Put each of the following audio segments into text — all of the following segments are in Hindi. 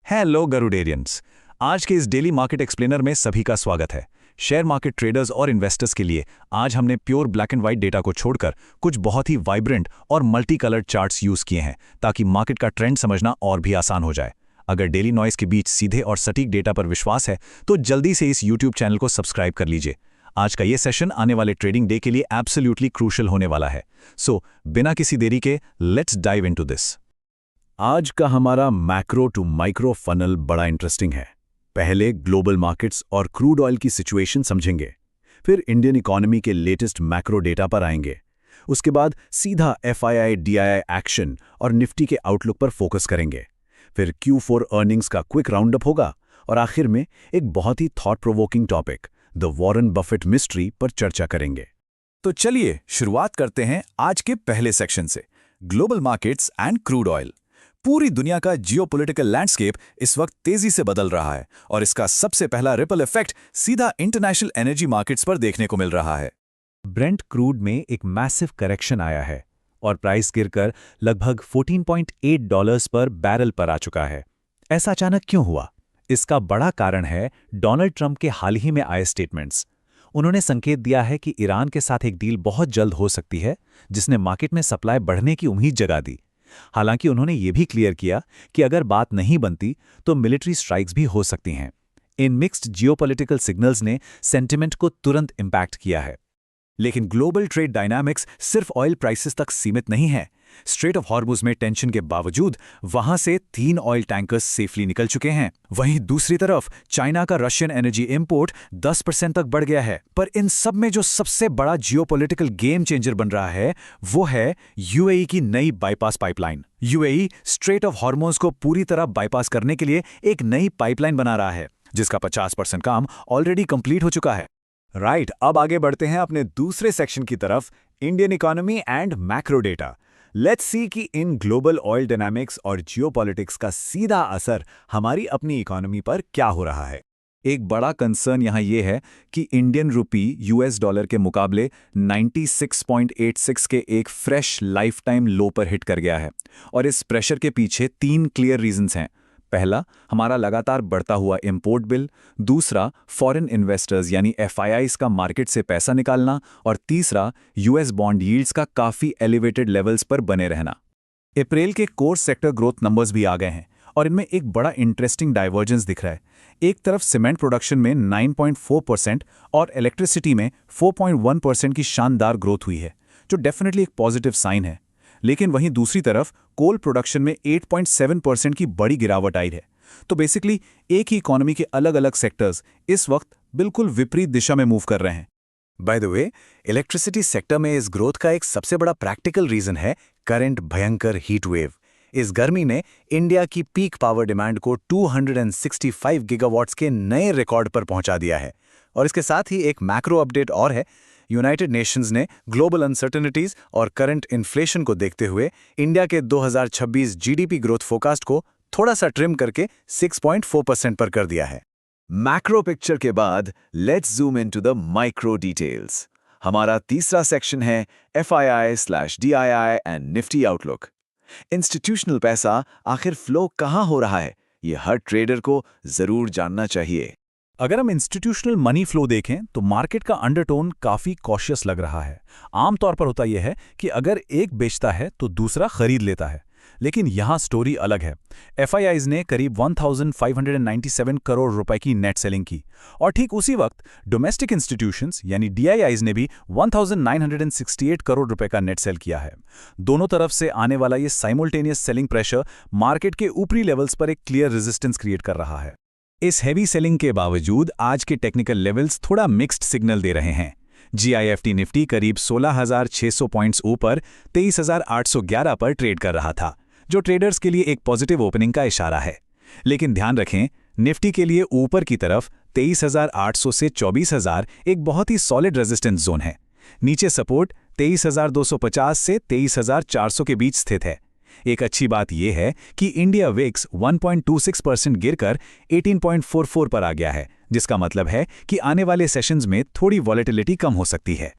हेलो गरुडेरियंस। आज के इस डेली मार्केट एक्सप्लेनर में सभी का स्वागत है। शेयर मार्केट ट्रेडर्स और इन्वेस्टर्स के लिए आज हमने pure black and white data को छोड़कर कुछ बहुत ही वाइब्रेंट और मल्टी कलर्ड चार्ट्स यूज किए हैं ताकि मार्केट का ट्रेंड समझना और भी आसान हो जाए। अगर डेली नॉइस के बीच सीधे और सटीक डेटा पर विश्वास है तो जल्दी से इस यूट्यूब चैनल को सब्सक्राइब कर लीजिए। आज का ये सेशन आने वाले ट्रेडिंग डे के लिए एब्सोल्युटली क्रूशियल होने वाला है। सो बिना किसी देरी के लेट्स डाइव इनटू दिस। आज का हमारा मैक्रो टू माइक्रो फनल बड़ा इंटरेस्टिंग है। पहले ग्लोबल मार्केट्स और क्रूड ऑयल की सिचुएशन समझेंगे, फिर इंडियन इकोनॉमी के लेटेस्ट मैक्रो डेटा पर आएंगे, उसके बाद सीधा FII DII एक्शन और निफ्टी के आउटलुक पर फोकस करेंगे, फिर Q4 अर्निंग्स का क्विक राउंड अप होगा और आखिर में एक बहुत ही thought provoking topic the Warren Buffett mystery पर चर्चा करेंगे। तो चलिए शुरुआत करते हैं आज के पहले सेक्शन से, global markets and crude oil. पूरी दुनिया का जियोपॉलिटिकल लैंडस्केप इस वक्त तेजी से बदल रहा है और इसका सबसे पहला रिपल इफेक्ट सीधा इंटरनेशनल एनर्जी मार्केट्स पर देखने को मिल रहा है। ब्रेंट क्रूड में एक मैसिव करेक्शन आया है और प्राइस गिरकर लगभग $14.8 पर बैरल पर आ चुका है। ऐसा अचानक क्यों हुआ? इसका बड़ा कारण है डोनाल्ड ट्रंप के हाल ही में आए स्टेटमेंट्स। उन्होंने संकेत दिया है कि ईरान के साथ एक डील बहुत जल्द हो सकती है, जिसने मार्केट में सप्लाई बढ़ने की उम्मीद जगा दी। हालांकि उन्होंने ये भी क्लियर किया कि अगर बात नहीं बनती तो मिलिट्री स्ट्राइक्स भी हो सकती हैं। इन मिक्स्ड जियोपॉलिटिकल सिग्नल्स ने सेंटिमेंट को तुरंत इंपैक्ट किया है। लेकिन ग्लोबल ट्रेड डायनामिक्स सिर्फ ऑयल प्राइसेस तक सीमित नहीं है। स्ट्रेट ऑफ हॉर्मुज में टेंशन के बावजूद वहां से 3 ऑयल टैंकर्स सेफली निकल चुके हैं। वहीं दूसरी तरफ चाइना का रशियन एनर्जी इंपोर्ट 10% तक बढ़ गया है। पर इन सब में जो सबसे बड़ा जियोपॉलिटिकल गेम चेंजर बन रहा है वो है UAE की नई bypass pipeline. UAE straight of Hormuz को पूरी तरह बाईपास करने के लिए एक नई पाइपलाइन बना रहा है, जिसका 50% काम ऑलरेडी कंप्लीट हो चुका है। राइट, अब आगे बढ़ते हैं अपने दूसरे सेक्शन की तरफ, Indian economy and macro data. Let's see कि इन ग्लोबल ऑयल डायनामिक्स और जियोपॉलिटिक्स का सीधा असर हमारी अपनी इकोनॉमी पर क्या हो रहा है। एक बड़ा कंसर्न यहाँ ये है कि इंडियन रुपी US डॉलर के मुकाबले 96.86 के एक फ्रेश लाइफ टाइम लो पर हिट कर गया है और इस प्रेशर के पीछे 3 क्लियर रीजंस हैं। पहला, हमारा लगातार बढ़ता हुआ इंपोर्ट बिल, दूसरा फॉरेन इन्वेस्टर्स यानी FIIs का मार्केट से पैसा निकालना और तीसरा US बॉन्ड यील्ड्स का काफ़ी एलिवेटेड लेवल्स पर बने रहना। अप्रैल के कोर सेक्टर ग्रोथ नंबर्स भी आ गए हैं और इनमें एक बड़ा इंटरेस्टिंग डाइवर्जेंस दिख रहा है। एक तरफ सीमेंट प्रोडक्शन में 9.4% और इलेक्ट्रिसिटी में 4.1% की शानदार ग्रोथ हुई है, जो डेफिनेटली एक पॉजिटिव साइन है। लेकिन वहीं दूसरी तरफ कोल प्रोडक्शन में 8.7% की बड़ी गिरावट आई है। तो बेसिकली एक ही इकोनॉमी के अलग अलग सेक्टर्स इस वक्त बिल्कुल विपरीत दिशा में मूव कर रहे हैं। By the way, electricity sector में इस ग्रोथ का एक सबसे बड़ा प्रैक्टिकल रीजन है करंट भयंकर हीट वेव। इस गर्मी ने इंडिया की पीक पावर डिमांड को 265 गीगावाट्स के नए रिकॉर्ड पर पहुंचा दिया है। और इसके साथ ही एक मैक्रो अपडेट और है। यूनाइटेड नेशंस ने ग्लोबल अनसर्टेनिटीज और करंट इन्फ्लेशन को देखते हुए इंडिया के 2026 GDP ग्रोथ फोरकास्ट को थोड़ा सा ट्रिम करके 6.4% पर कर दिया है। मैक्रो पिक्चर के बाद let's zoom into the micro details. हमारा तीसरा सेक्शन है FII/DII and Nifty outlook. Institutional पैसा आखिर फ्लो कहाँ हो रहा है, ये हर ट्रेडर को जरूर जानना चाहिए। अगर हम इंस्टीट्यूशनल मनी फ्लो देखें तो मार्केट का अंडरटोन काफ़ी कॉशियस लग रहा है। आमतौर पर होता यह है कि अगर एक बेचता है तो दूसरा खरीद लेता है, लेकिन यहाँ स्टोरी अलग है। FIIs ने करीब 1597 करोड़ रुपए की नेट सेलिंग की और ठीक उसी वक्त डोमेस्टिक इंस्टीट्यूशंस यानी DIIs ने भी 1968 करोड़ रुपए का नेट सेल किया है। दोनों तरफ से आने वाला ये साइमल्टेनियस सेलिंग प्रेशर मार्केट के ऊपरी लेवल्स पर एक क्लियर रेजिस्टेंस क्रिएट कर रहा है। इस हैवी सेलिंग के बावजूद आज के टेक्निकल लेवल्स थोड़ा मिक्स्ड सिग्नल दे रहे हैं। GIFT निफ्टी करीब 16,600 पॉइंट्स ऊपर 23,811 पर ट्रेड कर रहा था, जो ट्रेडर्स के लिए एक पॉजिटिव ओपनिंग का इशारा है। लेकिन ध्यान रखें, निफ्टी के लिए ऊपर की तरफ 23,800 से 24,000 एक बहुत ही सॉलिड रेजिस्टेंस जोन है। नीचे सपोर्ट 23,250 से 23,400 के बीच स्थित है। एक अच्छी बात यह है कि इंडिया विक्स 1.26% गिरकर 18.44 पर आ गया है, जिसका मतलब है कि आने वाले सेशंस में थोड़ी वॉलेटिलिटी कम हो सकती है।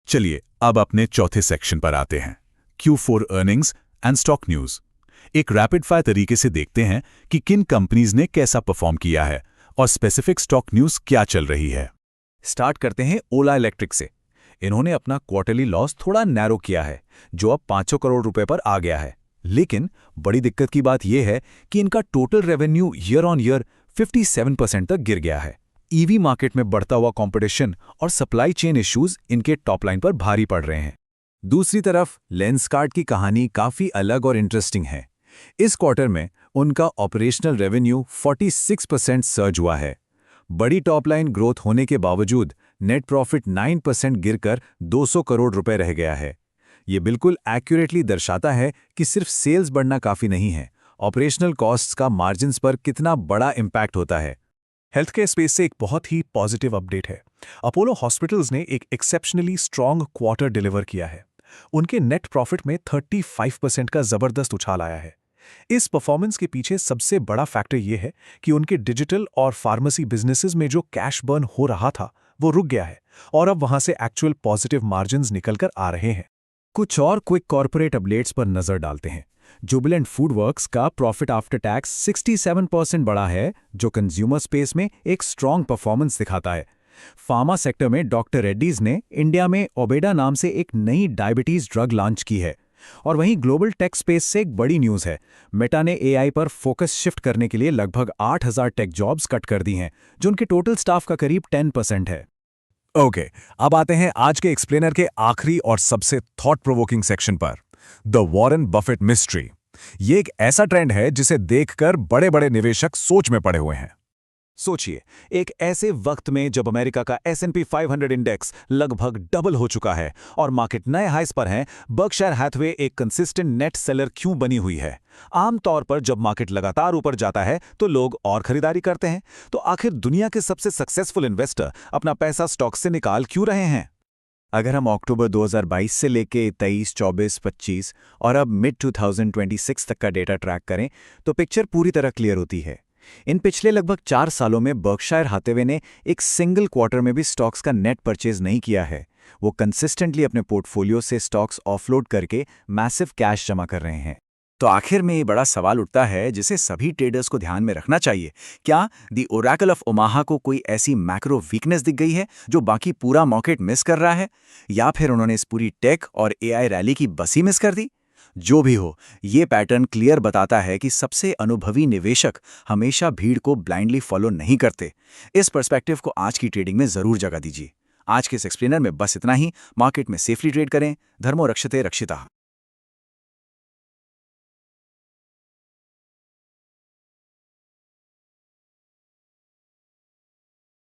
चलिए अब अपने चौथे सेक्शन पर आते हैं, Q4 earnings and stock news. एक रैपिड फायर तरीके से देखते हैं कि किन कंपनीज ने कैसा परफॉर्म किया है और स्पेसिफिक स्टॉक न्यूज़ क्या चल रही है। स्टार्ट करते हैं ओला इलेक्ट्रिक से। इन्होंने अपना क्वार्टरली लॉस थोड़ा नैरो किया है, जो अब 500 करोड़ रुपए पर आ गया है। लेकिन बड़ी दिक्कत की बात यह है कि इनका total revenue year on year 57% तक गिर गया है। ईवी मार्केट में बढ़ता हुआ कंपटीशन और सप्लाई चेन इश्यूज इनके टॉप लाइन पर भारी पड़ रहे हैं। दूसरी तरफ लेंसकार्ट की कहानी काफी अलग और इंटरेस्टिंग है। इस क्वार्टर में उनका ऑपरेशनल रेवेन्यू 46% सर्ज हुआ है। बड़ी टॉप लाइन ग्रोथ होने के बावजूद नेट प्रॉफिट 9% गिरकर 200 करोड़ रुपए रह गया है। ये बिल्कुल एक्यूरेटली दर्शाता है कि सिर्फ सेल्स बढ़ना काफी नहीं है, ऑपरेशनल कॉस्ट्स का मार्जिन्स पर कितना बड़ा इम्पैक्ट होता है। हेल्थ केयर स्पेस से एक बहुत ही पॉजिटिव अपडेट है। अपोलो हॉस्पिटल्स ने एक एक्सेप्शनली स्ट्रॉन्ग क्वार्टर डिलीवर किया है। उनके नेट प्रॉफिट में 35% का जबरदस्त उछाल आया है। इस परफॉर्मेंस के पीछे सबसे बड़ा फैक्टर यह है कि उनके डिजिटल और फार्मेसी बिजनेसेस में जो कैश बर्न हो रहा था वो रुक गया है और अब वहां से एक्चुअल पॉजिटिव मार्जिन्स निकलकर आ रहे हैं। कुछ और क्विक कॉर्पोरेट अपडेट्स पर नजर डालते हैं। जुबिलेंट फूडवर्क्स का प्रॉफिट आफ्टर टैक्स 67% बढ़ा है, जो कंज्यूमर स्पेस में एक स्ट्रॉन्ग परफॉर्मेंस दिखाता है। फार्मा सेक्टर में डॉक्टर रेड्डीज ने इंडिया में ओबेडा नाम से एक नई डायबिटीज ड्रग लॉन्च की है। और वहीं ग्लोबल टेक स्पेस से एक बड़ी न्यूज़ है। मेटा ने एआई पर फोकस शिफ्ट करने के लिए लगभग 8,000 टेक जॉब्स कट कर दी हैं, जो उनके टोटल स्टाफ का करीब 10% है। ओके, अब आते हैं आज के एक्सप्लेनर के आखिरी और सबसे थॉट प्रोवोकिंग सेक्शन पर, द वॉरेन बफेट मिस्ट्री। ये एक ऐसा ट्रेंड है जिसे देखकर बड़े बड़े निवेशक सोच में पड़े हुए हैं। सोचिए, एक ऐसे वक्त में जब अमेरिका का S&P 500 इंडेक्स लगभग डबल हो चुका है और मार्केट नए हाइस पर है, बर्कशायर हैथवे एक कंसिस्टेंट नेट सेलर क्यों बनी हुई है? आमतौर पर जब मार्केट लगातार ऊपर जाता है तो लोग और खरीदारी करते हैं। तो आखिर दुनिया के सबसे सक्सेसफुल इन्वेस्टर अपना पैसा स्टॉक से निकाल क्यों रहे हैं? अगर हम अक्टूबर 2022 से लेके 23, 24, 25 और अब मिड 2026 तक का डेटा ट्रैक करें तो पिक्चर पूरी तरह क्लियर होती है। इन पिछले लगभग 4 सालों में बर्कशायर हैथवे ने एक सिंगल क्वार्टर में भी स्टॉक्स का नेट परचेज नहीं किया है। वो कंसिस्टेंटली अपने पोर्टफोलियो से स्टॉक्स ऑफलोड करके मैसिव कैश जमा कर रहे हैं। तो आखिर में ये बड़ा सवाल उठता है जिसे सभी ट्रेडर्स को ध्यान में रखना चाहिए। क्या दी ओरेकल ऑफ ओमाहा को कोई ऐसी मैक्रो वीकनेस दिख गई है जो बाकी पूरा मार्केट मिस कर रहा है, या फिर उन्होंने इस पूरी टेक और एआई रैली की बस ही मिस कर दी? जो भी हो, ये पैटर्न क्लियर बताता है कि सबसे अनुभवी निवेशक हमेशा भीड़ को ब्लाइंडली फॉलो नहीं करते। इस पर्सपेक्टिव को आज की ट्रेडिंग में जरूर जगह दीजिए। आज के इस एक्सप्लेनर में बस इतना ही। मार्केट में सेफली ट्रेड करें। धर्मो रक्षते रक्षितः।